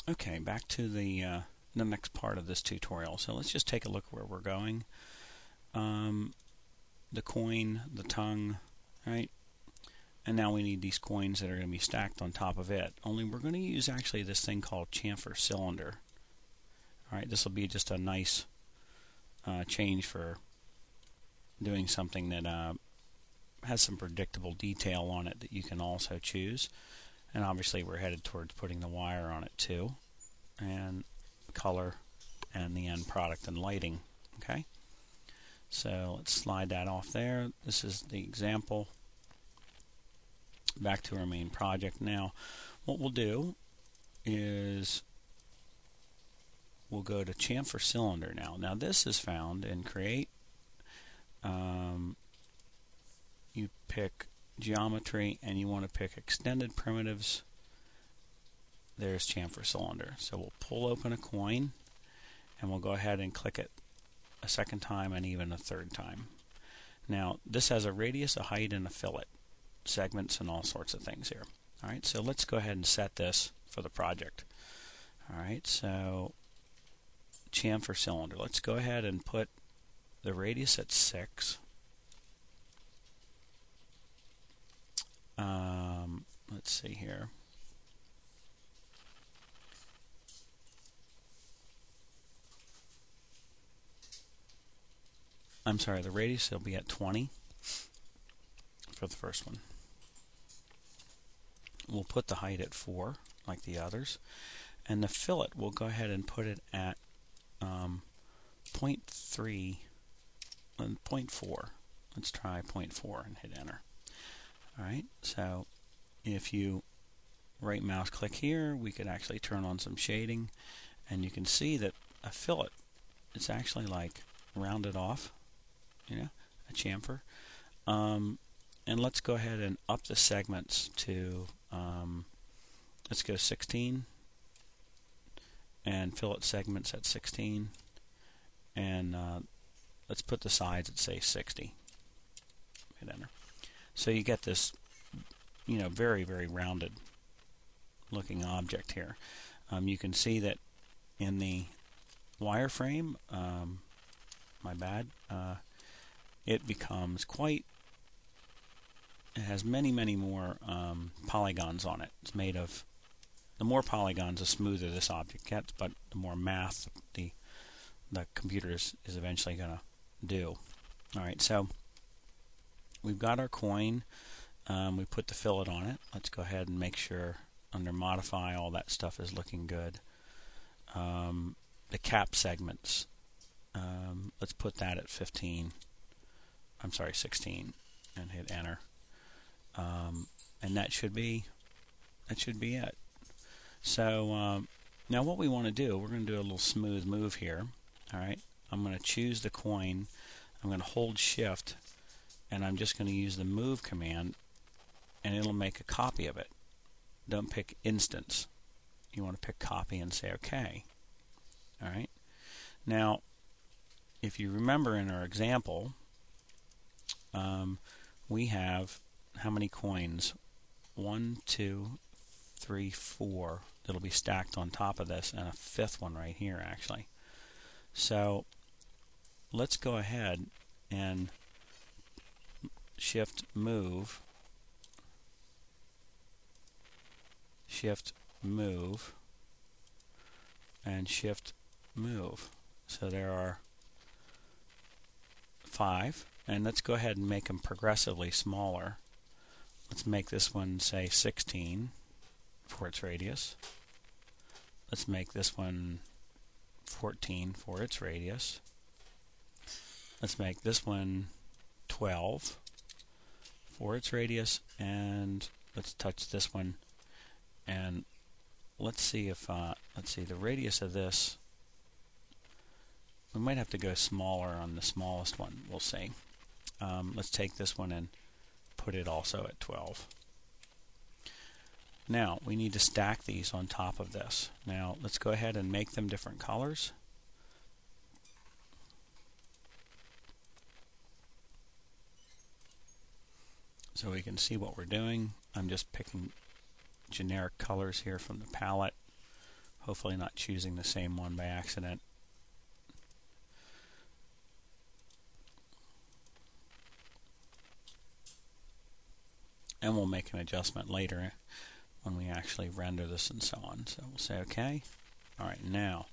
Okay, back to the next part of this tutorial. So let's just take a look where we're going. The coin, the tongue, right? And now we need these coins that are going to be stacked on top of it. Only we're going to use actually this thing called chamfer cylinder. All right, this will be just a nice change for doing something that has some predictable detail on it that you can also choose. And obviously we're headed towards putting the wire on it too, and color and the end product and lighting. Okay, so let's slide that off there. This is the example. Back to our main project. Now what we'll do is we'll go to chamfer cylinder now. Now this is found in create. You pick geometry and you want to pick extended primitives. There's chamfer cylinder. So we'll pull open a coin and we'll go ahead and click it a second time and even a third time. Now this has a radius, a height, and a fillet, segments, and all sorts of things here. Alright, so let's go ahead and set this for the project. Alright, so chamfer cylinder. Let's go ahead and put the radius at 6. Let's see here. I'm sorry, the radius will be at 20 for the first one. We'll put the height at 4 like the others, and the fillet we'll go ahead and put it at 0.3 and 0.4. Let's try 0.4 and hit enter. Alright, so if you right mouse click here, we could actually turn on some shading, and you can see that a fillet, it's actually like rounded off, you know, a chamfer. And let's go ahead and up the segments to let's go 16, and fillet segments at 16, and let's put the sides at say 60. Hit enter. So you get this, you know, very, very rounded looking object here. You can see that in the wireframe, my bad, it becomes quite, it has many, many more polygons on it. It's made of, the more polygons, the smoother this object gets, but the more math the computer is eventually going to do. Alright, so we've got our coin. We put the fillet on it. Let's go ahead and make sure under modify all that stuff is looking good. The cap segments, let's put that at 15. I'm sorry, 16, and hit enter. And that should be it. So now what we want to do, we're going to do a little smooth move here. All right, I'm going to choose the coin. I'm going to hold shift, and I'm just going to use the move command, and it'll make a copy of it. Don't pick instance. You want to pick copy and say OK. All right. Now, if you remember in our example, we have how many coins? 1, 2, 3, 4 that'll be stacked on top of this, and a fifth one right here actually. So let's go ahead and shift move, and shift move. So there are 5, and let's go ahead and make them progressively smaller. Let's make this one say 16 for its radius. Let's make this one 14 for its radius. Let's make this one 12 for its radius, and let's touch this one, and let's see if let's see the radius of this. We might have to go smaller on the smallest one. We'll see. Let's take this one and put it also at 12. Now we need to stack these on top of this. Now let's go ahead and make them different colors. So we can see what we're doing. I'm just picking generic colors here from the palette. hopefully not choosing the same one by accident. And we'll make an adjustment later when we actually render this and so on. So we'll say OK. Alright, now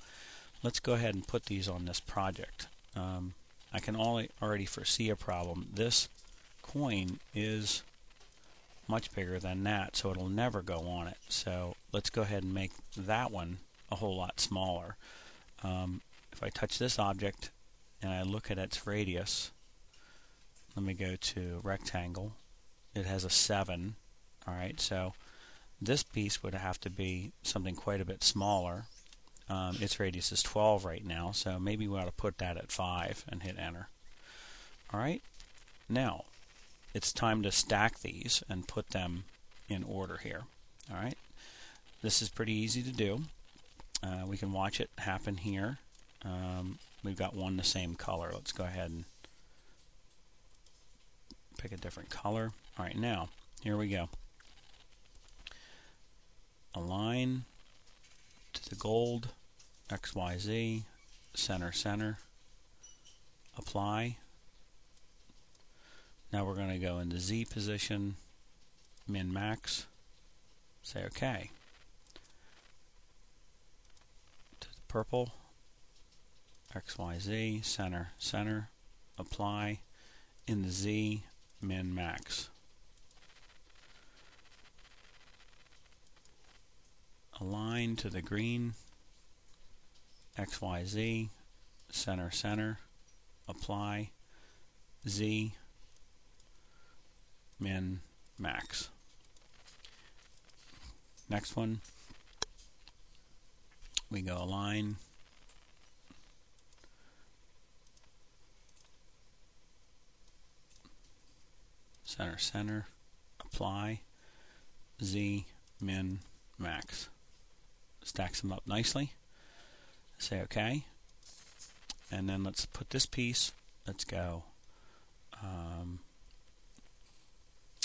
let's go ahead and put these on this project. I can already foresee a problem. This coin is much bigger than that, so it'll never go on it. So let's go ahead and make that one a whole lot smaller. If I touch this object and I look at its radius, let me go to rectangle. It has a 7. Alright, so this piece would have to be something quite a bit smaller. Its radius is 12 right now, so maybe we ought to put that at 5 and hit enter. Alright, now it's time to stack these and put them in order here. Alright, this is pretty easy to do. We can watch it happen here. We've got one the same color. Let's go ahead and pick a different color. Alright, now here we go. Align to the gold, XYZ, center, center, apply. Now we're going to go into Z position, min, max, say OK. To the purple, XYZ, center, center, apply, in the Z, min, max. Align to the green, XYZ, center, center, apply, Z, min, max. Next one, we go align, center, center, apply, Z, min, max. Stacks them up nicely. Say OK. And then let's put this piece, let's go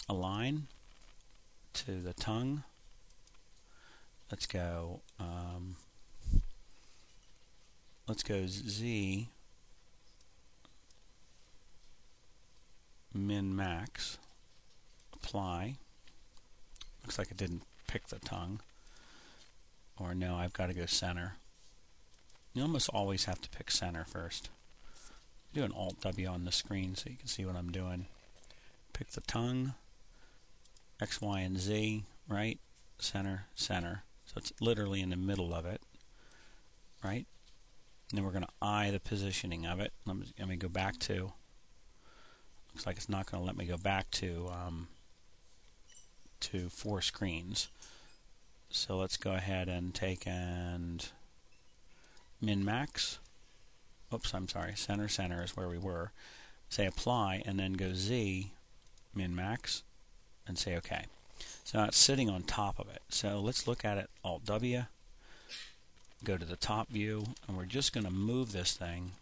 align to the tongue. Let's go Z, min, max, apply. Looks like it didn't pick the tongue. Or no, I've got to go center. You almost always have to pick center first. Do an Alt-W on the screen so you can see what I'm doing. Pick the tongue, X, Y, and Z, right, center, center. So it's literally in the middle of it, right? And then we're going to eye the positioning of it. Let me go back to, looks like it's not going to let me go back to 4 screens. So let's go ahead and take and min, max. Oops, I'm sorry. Center, center is where we were. Say apply, and then go Z, min, max, and say OK. So now it's sitting on top of it. So let's look at it. Alt-W, go to the top view, and we're just going to move this thing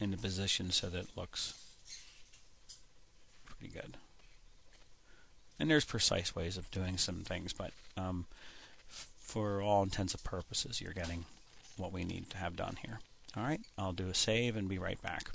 into position so that it looks pretty good. And there's precise ways of doing some things, but for all intents and purposes, you're getting what we need to have done here. All right, I'll do a save and be right back.